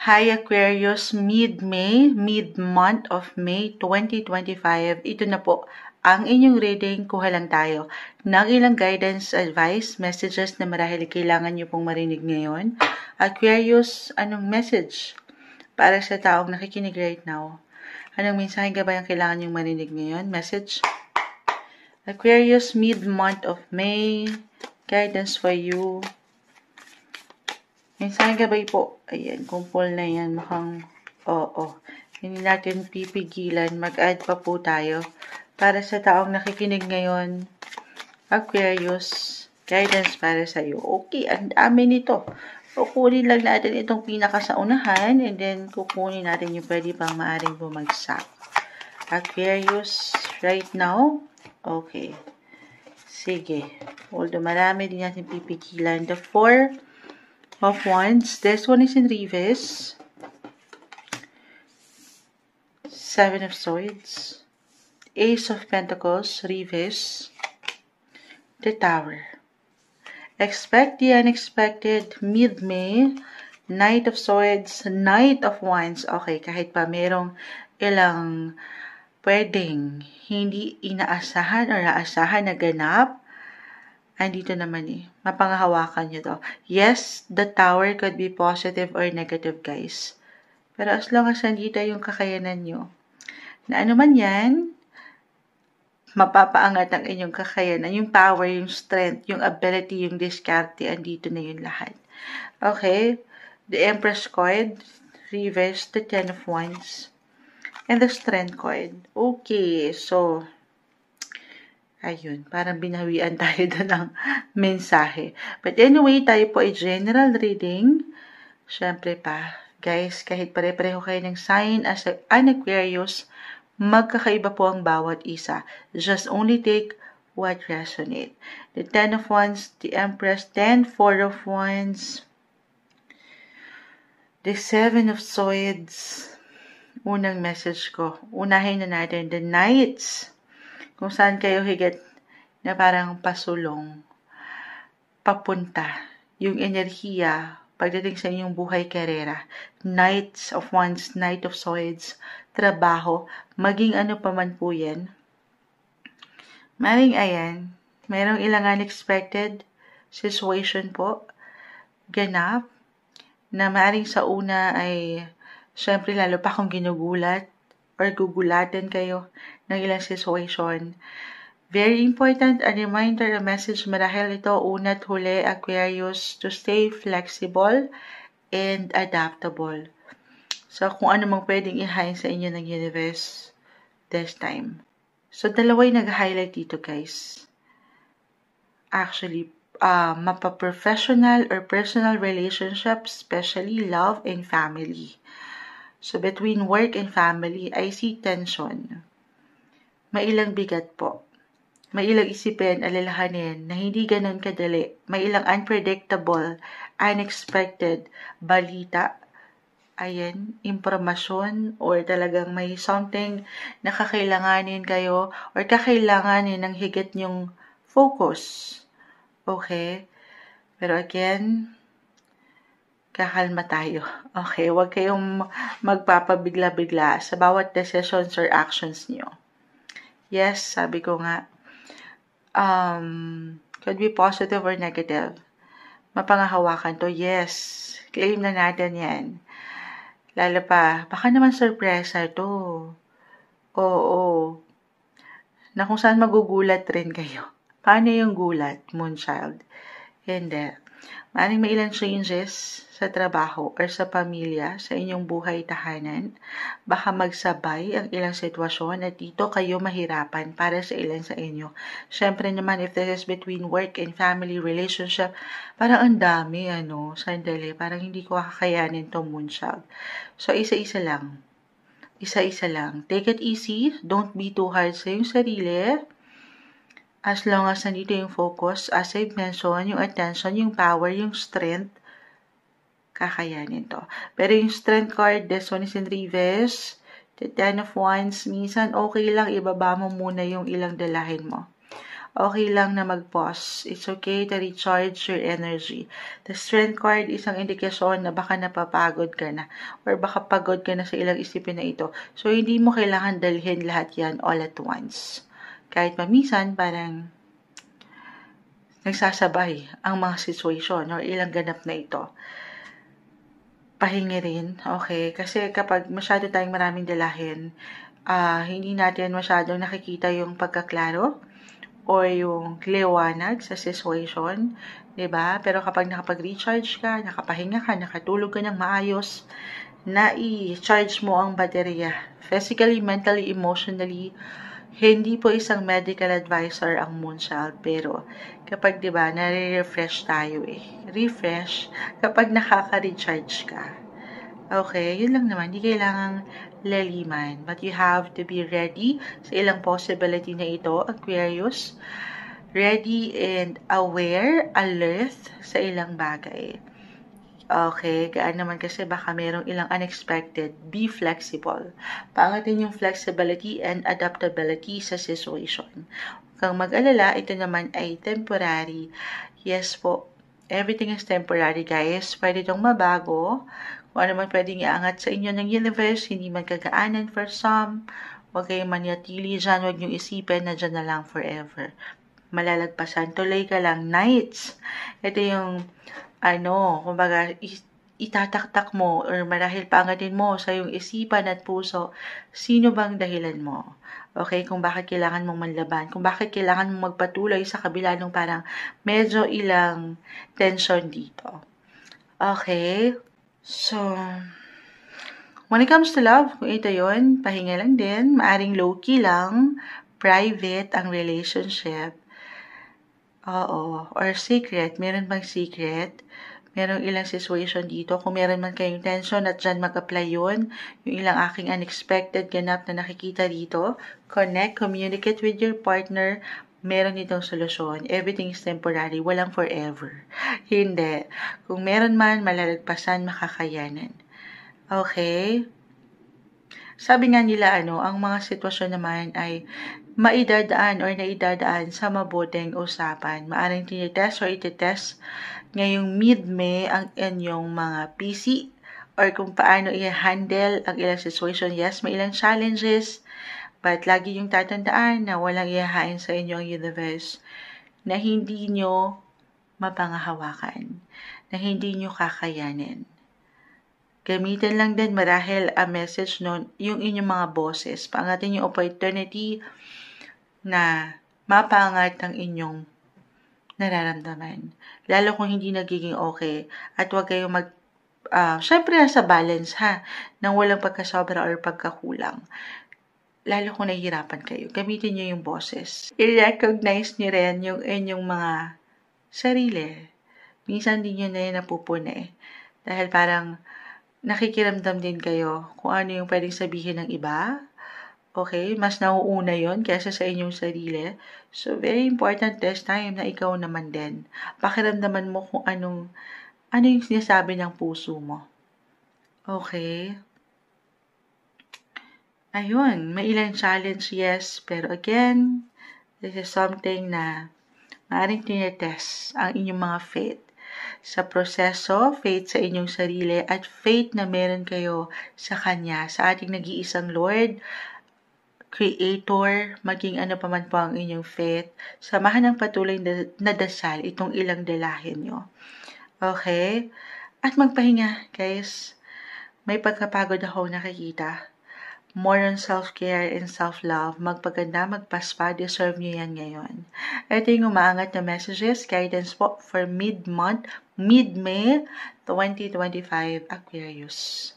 Hi Aquarius, mid-month of May 2025. Ito na po ang inyong reading. Kuha lang tayo ng ilang guidance, advice, messages na marahil kailangan nyo pong marinig ngayon. Aquarius, anong message para sa taong nakikinig right now? Anong mensahe ba yung kailangan nyo marinig ngayon? Message? Aquarius, mid-month of May, guidance for you. Minsan gabay po, ayan, kumpol na yan, mukhang, oo. Hindi natin pipigilan, mag-add pa po tayo. Para sa taong nakikinig ngayon, Aquarius, guidance para sa iyo. Okay, ang dami nito. Kukunin lang natin itong pinaka sa unahan, and then kukunin natin yung pwede pang maaring bumagsak. Aquarius, right now, okay. Sige, although marami din natin pipigilan. The 4 of Wands. This one is in reverse. 7 of Swords. Ace of Pentacles, reverse. The Tower. Expect the unexpected, mid-May. Knight of Swords, Knight of Wands. Okay, kahit pa merong ilang pwedeng hindi inaasahan or naasahan na ganap, andito naman mapangahawakan nyo to. Yes, the Tower could be positive or negative, guys. Pero as long as nandito yung kakayanan nyo, na ano man yan, mapapaangat ang inyong kakayanan, yung power, yung strength, yung ability, yung diskarte, andito na yun lahat. Okay, the Empress card, reverse, the 10 of Wands, and the Strength card. Okay, so ayun, parang binawian tayo doon ng mensahe. But anyway, tayo po ay general reading. Siyempre pa, guys, kahit pare-pareho kayo ng sign as an Aquarius, magkakaiba po ang bawat isa. Just only take what resonate. The 10 of Wands, the Empress, then 4 of Wands, the 7 of Swords. Unang message ko, unahin na natin, the Knights. Kung saan kayo higit na parang pasulong, papunta, yung enerhiya, pagdating sa inyong buhay karera. Knights of Wands, Knight of Swords, trabaho, maging ano pa man po yan. Maring ayan, merong ilang unexpected situation po, ganap, na maring sa una ay, syempre lalo pa kung ginugulat, or gugulatan kayo ng ilang situation. Very important, a reminder, a message marahil ito, una't huli, Aquarius, to stay flexible and adaptable. So, kung ano mang pwedeng ihain sa inyo ng universe this time. So, dalawa yung nag-highlight dito, guys. Actually, mapa-professional or personal relationships, especially love and family. So, between work and family, I see tension. May ilang bigat po. May ilang isipin, alalahanin na hindi ganun kadali. May ilang unpredictable, unexpected balita. Ayan, impormasyon or talagang may something na kakailanganin kayo or kakailanganin ng higit nyong focus. Okay? Pero again, kakalma tayo. Okay, huwag kayong magpapabigla-bigla sa bawat decisions or actions nyo. Yes, sabi ko nga, could be positive or negative. Mapangahawakan to, yes. Claim na natin yan. Lalo pa, baka naman sorpresa to. Oo. Na kung saan magugulat rin kayo. Paano yung gulat, Moonchild? Hindi. Maaaring may ilang changes sa trabaho or sa pamilya, sa inyong buhay tahanan. Baka magsabay ang ilang sitwasyon at dito kayo mahirapan para sa ilan sa inyo. Siyempre naman, if this is between work and family relationship, parang ang dami, sandali, parang hindi ko kakayanin to, Moonchild. So, isa-isa lang. Isa-isa lang. Take it easy. Don't be too hard sa iyong sarili. As long as nandito yung focus, as I've mentioned, yung attention, yung power, yung strength, kakayanin to. Pero yung strength card, this one is in reverse. The 10 of Wands, minsan okay lang, ibaba mo muna yung ilang dalahin mo. Okay lang na mag-pause. It's okay to recharge your energy. The Strength card, isang indikasyon na baka napapagod ka na or baka pagod ka na sa ilang isipin na ito. So, hindi mo kailangan dalhin lahat yan all at once. Kahit mamisan, parang nagsasabay ang mga situation or ilang ganap na ito. Pahingi rin, okay? Kasi kapag masyado tayong maraming dalahin, hindi natin masyadong nakikita yung pagkaklaro or yung liwanag sa situation, 'di ba? Pero kapag nakapag-recharge ka, nakapahinga ka, nakatulog ka ng maayos, na-i-charge mo ang baterya. Physically, mentally, emotionally, hindi po isang medical advisor ang Moonchild, pero kapag 'di ba, nare-refresh tayo Refresh kapag nakaka-recharge ka. Okay, yun lang naman. Di kailangang laliman. But you have to be ready sa ilang possibility na ito, Aquarius. Ready and aware, alert sa ilang bagay. Okay, gaan naman kasi baka merong ilang unexpected. Be flexible. Pangatin yung flexibility and adaptability sa situation. Kung mag-alala, ito naman ay temporary. Yes po, everything is temporary, guys. Pwede itong mabago. Kung ano man pwedeng iangat sa inyo ng universe, hindi man kagaanan for some. Huwag kayong manatili dyan. Huwag niyong isipin na dyan na lang forever. Malalagpasan. Tuloy ka lang. Nights. Ito yung, kumbaga, itataktak mo or marahil paangatin mo sa iyong isipan at puso, sino bang dahilan mo? Okay, kung bakit kailangan mong manlaban, kung bakit kailangan mong magpatuloy sa kabila nung parang medyo ilang tension dito. Okay, so, when it comes to love, kung ito yun, pahinga lang din, maaring low-key lang, private ang relationship, or secret, meron bang secret? Merong ilang situation dito. Kung meron man kayong tension at dyan mag-apply yun, yung ilang aking unexpected ganap na nakikita dito, connect, communicate with your partner, meron itong solusyon. Everything is temporary, walang forever. Hindi. Kung meron man, malalagpasan, makakayanan. Okay? Sabi nga nila, ang mga sitwasyon naman ay maidadaan or naidadaan sa mabuting usapan. Maaring tinitest or ititest ngayong mid-May ang inyong mga PC or kung paano i-handle ang ilang situation. Yes, may ilang challenges, but lagi yung tatandaan na walang ihahain sa inyo ang universe na hindi nyo mapangahawakan, na hindi nyo kakayanin. Gamitin lang din marahil a message nun yung inyong mga boses. Paangatin yung opportunity na mapaangat ang inyong nararamdaman. Lalo kung hindi nagiging okay. At huwag kayong syempre nasa balance nang walang pagkasobra or pagkakulang. Lalo kung nahihirapan kayo, gamitin nyo yung boses. I-recognize nyo rin yung inyong mga sarili. Minsan din nyo na yun napupuna Dahil parang nakikiramdam din kayo kung ano yung pwedeng sabihin ng iba. Okay, mas nauuna yon kaysa sa inyong sarili. So, very important this time na ikaw naman din. Pakiramdaman mo kung ano yung sinasabi ng puso mo. Okay? Ayun, may ilang challenge, yes. Pero again, this is something na maaaring tinetest ang inyong mga faith. Sa proseso, faith sa inyong sarili, at faith na meron kayo sa Kanya, sa ating nag-iisang Lord, Creator, maging ano pa man po ang inyong faith, samahan ng patuloy na dasal itong ilang dalahin nyo. Okay? At magpahinga, guys. May pagkapagod ako nakikita. More on self-care and self-love. Magpaganda, magpaspa, deserve nyo yan ngayon. Ito yung umaangat na messages, guidance po for mid-month, mid-May 2025, Aquarius.